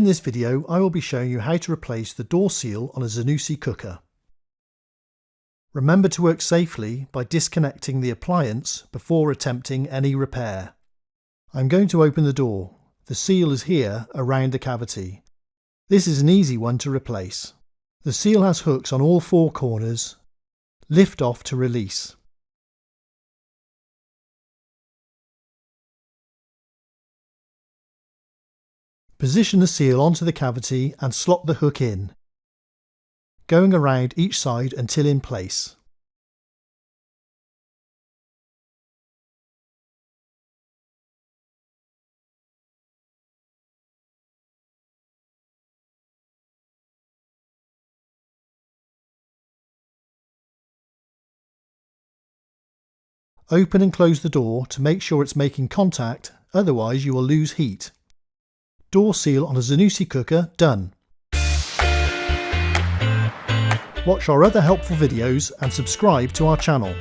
this video I will be showing you how to replace the door seal on a Zanussi cooker. Remember to work safely by disconnecting the appliance before attempting any repair. I'm going to open the door. The seal is here around the cavity. This is an easy one to replace. The seal has hooks on all four corners. Lift off to release. Position the seal onto the cavity and slot the hook in, going around each side until in place. Open and close the door to make sure it's making contact, otherwise you will lose heat. Door seal on a Zanussi cooker done. Watch our other helpful videos and subscribe to our channel.